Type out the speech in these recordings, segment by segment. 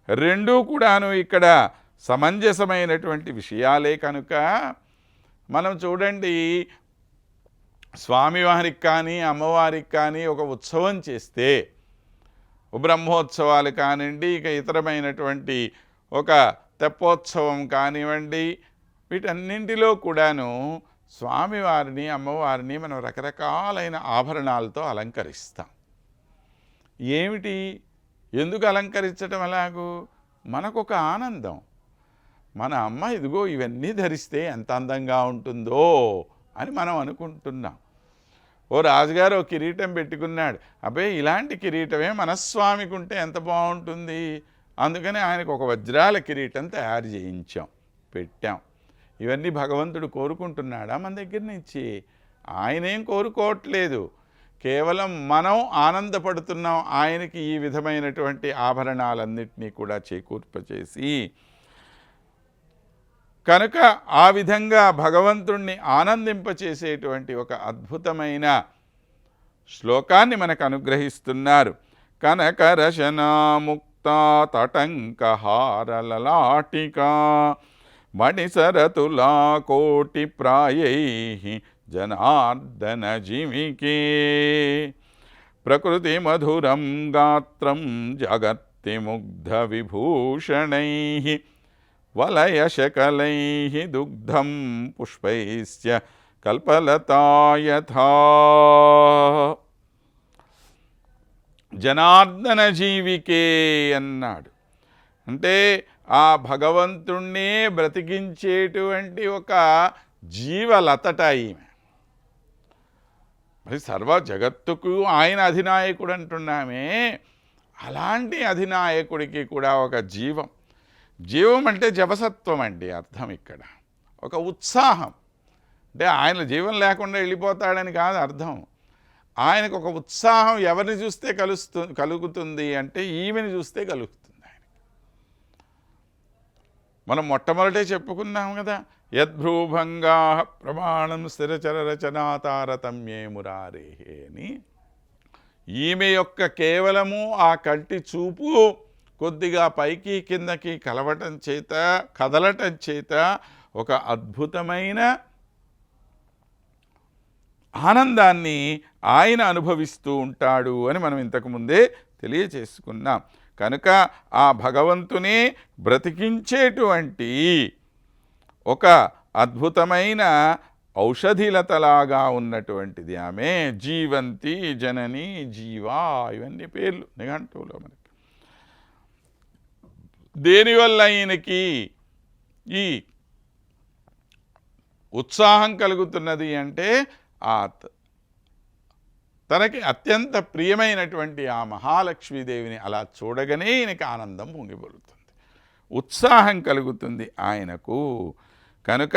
రెండూ కూడాను ఇక్కడ సమంజసమైనటువంటి విషయాలే కనుక మనం చూడండి, స్వామివారికి కానీ అమ్మవారికి కానీ ఒక ఉత్సవం చేస్తే, బ్రహ్మోత్సవాలు కానివ్వండి, ఇక ఇతరమైనటువంటి ఒక తెప్పోత్సవం కానివ్వండి, వీటన్నింటిలో కూడాను స్వామివారిని అమ్మవారిని మనం రకరకాలైన ఆభరణాలతో అలంకరిస్తాం. ఏమిటి, ఎందుకు అలంకరించటం? అలాగూ మనకొక ఆనందం. మన అమ్మ ఇదిగో ఇవన్నీ ధరిస్తే ఎంత అందంగా ఉంటుందో అని మనం అనుకుంటున్నాం. ఓ రాజుగారు ఒక కిరీటం పెట్టుకున్నాడు. అబ్బే ఇలాంటి కిరీటమే మనస్వామికి ఉంటే ఎంత బాగుంటుంది. అందుకని ఆయనకు ఒక వజ్రాల కిరీటం తయారు చేయించాం, పెట్టాం. ఇవన్నీ భగవంతుడు కోరుకుంటున్నాడా మన దగ్గర నుంచి? ఆయనేం కోరుకోవట్లేదు, కేవలం మనం ఆనందపడుతున్నాం ఆయనకి ఈ విధమైనటువంటి ఆభరణాలన్నింటినీ కూడా చేకూర్పచేసి. కనుక ఆ విధంగా భగవంతుణ్ణి ఆనందింపచేసేటువంటి ఒక అద్భుతమైన శ్లోకాన్ని మనకు అనుగ్రహిస్తున్నారు. కనకరశనాముక్తా తటంకహారలలాటికా మణిసరతులా కోటి ప్రాయై జనార్దన జీవికే ప్రకృతి మధురం గాత్రం జగత్తి ముగ్ధ విభూషణై వలయశకలై దుగ్ధం పుష్పైశ్చ కల్పలతాయథా. జనార్దన జీవికే అన్నాడు. అంటే ఆ భగవంతుణ్ణే బ్రతికించేటువంటి ఒక జీవలతట ఈమె. మరి సర్వ జగత్తుకు ఆయన అధినాయకుడు అంటున్నామే, అలాంటి అధినాయకుడికి కూడా ఒక జీవం. జీవం అంటే జపసత్వం అండి అర్థం. ఇక్కడ ఒక ఉత్సాహం అంటే ఆయన జీవం లేకుండా వెళ్ళిపోతాడని కాదు అర్థం. ఆయనకు ఒక ఉత్సాహం ఎవరిని చూస్తే కలుగుతుంది అంటే ఈమెను చూస్తే కలుగుతుంది. మనం మొట్టమొదటే చెప్పుకున్నాం కదా, యద్భ్రూభంగా ప్రమాణం స్థిరచర రచనాతారతమ్యే మురారేహే అని. ఈమె యొక్క కేవలము ఆ కంటి చూపు కొద్దిగా పైకి కిందకి కదలటం చేత ఒక అద్భుతమైన ఆనందాన్ని ఆయన అనుభవిస్తూ ఉంటాడు అని మనం ఇంతకుముందే తెలియచేసుకున్నాం. కనుక ఆ భగవంతునే బ్రతికించేటువంటి ఒక అద్భుతమైన ఔషధిలతలాగా ఉన్నటువంటిది ఆమె. జీవంతి, జనని, జీవా, ఇవన్నీ పేర్లు నిఘంటువులో మనకి. దేనివల్ల ఈయనకి ఈ ఉత్సాహం కలుగుతున్నది అంటే తనకి అత్యంత ప్రియమైనటువంటి ఆ మహాలక్ష్మీదేవిని అలా చూడగానే ఈయనకి ఆనందం పొంగిపొలుతుంది, ఉత్సాహం కలుగుతుంది ఆయనకు. కనుక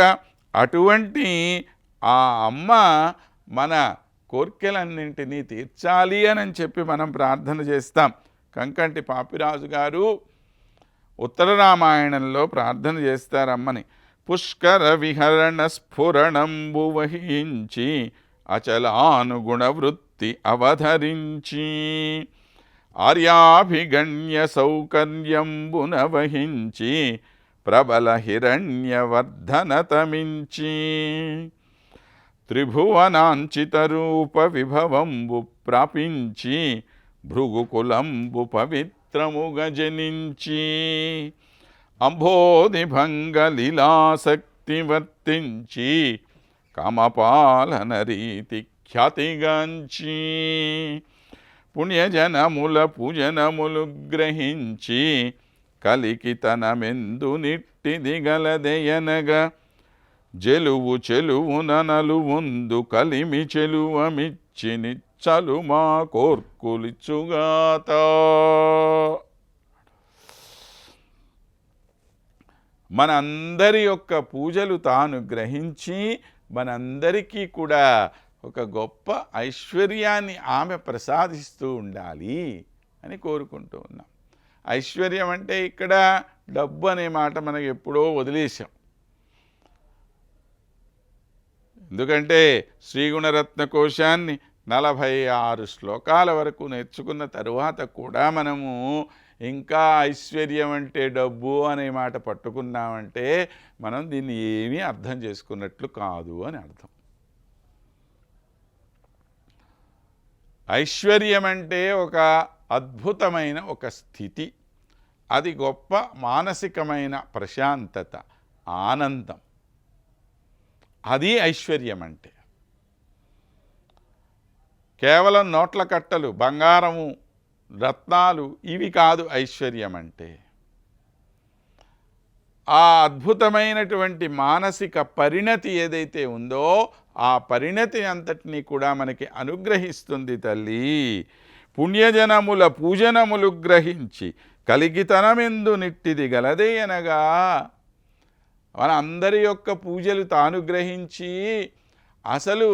అటువంటి ఆ అమ్మ మన కోర్కెలన్నింటినీ తీర్చాలి అని చెప్పి మనం ప్రార్థన చేస్తాం. కంకంటి పాపిరాజు గారు ఉత్తర రామాయణంలో ప్రార్థన చేస్తారమ్మని. పుష్కర విహరణ స్ఫురణంబు వహించి అచలానుగుణ వృత్తి అవధరించి ఆర్యాభిగణ్య సౌకర్యంబున వహించి ప్రబల హిరణ్యవర్ధనతమించి త్రిభువనాంచిత రూప విభవంబు ప్రాపించి భృగుకులంబు పవిత్రముగ జనించి అంబోధిభంగ లీలాశక్తి వర్తించి కామపాలన రీతి ఖ్యాతిగాంచి పుణ్యజనముల పూజనములు గ్రహించి కలికితనమెందు నిట్టిది గలదెయనగా జలువు చెలువున నలువుందు కలిమి చెలువమిచ్చి నిచ్చలు మా కోర్కులిచ్చుగాత. మనందరి యొక్క పూజలు తాను గ్రహించి మనందరికీ కూడా ఒక గొప్ప ఐశ్వర్యాన్ని ఆమె ప్రసాదిస్తూ ఉండాలి అని కోరుకుంటూ ఉన్నాం. ఐశ్వర్యం అంటే ఇక్కడ డబ్బు అనే మాట మనకు ఎప్పుడో వదిలేసాం. ఎందుకంటే శ్రీగుణరత్న కోశాన్ని 46 శ్లోకాల వరకు నేర్చుకున్న తరువాత కూడా మనము ఇంకా ఐశ్వర్యం అంటే డబ్బు అనే మాట పట్టుకున్నామంటే మనం దీన్ని ఏమీ అర్థం చేసుకున్నట్లు కాదు అని అర్థం. ఐశ్వర్యం అంటే ఒక అద్భుతమైన ఒక స్థితి, అది గొప్ప మానసికమైన ప్రశాంతత, ఆనందం, అది ఐశ్వర్యం అంటే. కేవలం నోట్ల కట్టలు, బంగారము, రత్నాలు ఇవి కాదు ఐశ్వర్యం అంటే. ఆ అద్భుతమైనటువంటి మానసిక పరిణతి ఏదైతే ఉందో ఆ పరిణతి అంతటినీ కూడా మనకి అనుగ్రహిస్తుంది తల్లి. పుణ్యజనముల పూజనములు గ్రహించి కలిగితనమెందు నిట్టిది గలదే అనగా, మన అందరి యొక్క పూజలు తాను గ్రహించి అసలు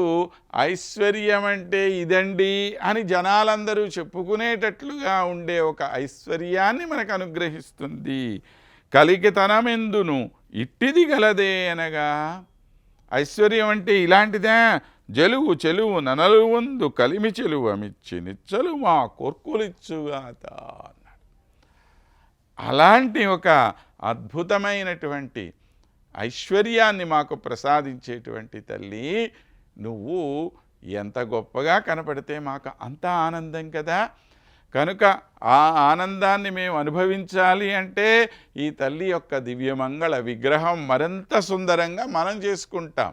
ఐశ్వర్యం అంటే ఇదండి అని జనాలందరూ చెప్పుకునేటట్లుగా ఉండే ఒక ఐశ్వర్యాన్ని మనకు అనుగ్రహిస్తుంది. కలిగితనమెందును ఇట్టిది గలదే అనగా, ఐశ్వర్యం అంటే ఇలాంటిదే, జలువు చెలువు ననలువందు కలిమి చెలువమిచ్చి నిచ్చలు మా కోర్కులిచ్చుగాత అన్నాడు. అలాంటి ఒక అద్భుతమైనటువంటి ఐశ్వర్యాన్ని మాకు ప్రసాదించేటువంటి తల్లి, నువ్వు ఎంత గొప్పగా కనపడితే మాకు అంత ఆనందం కదా. కనుక ఆ ఆనందాన్ని మేము అనుభవించాలి అంటే ఈ తల్లి యొక్క దివ్యమంగళ విగ్రహం మరింత సుందరంగా మనం చేసుకుంటాం.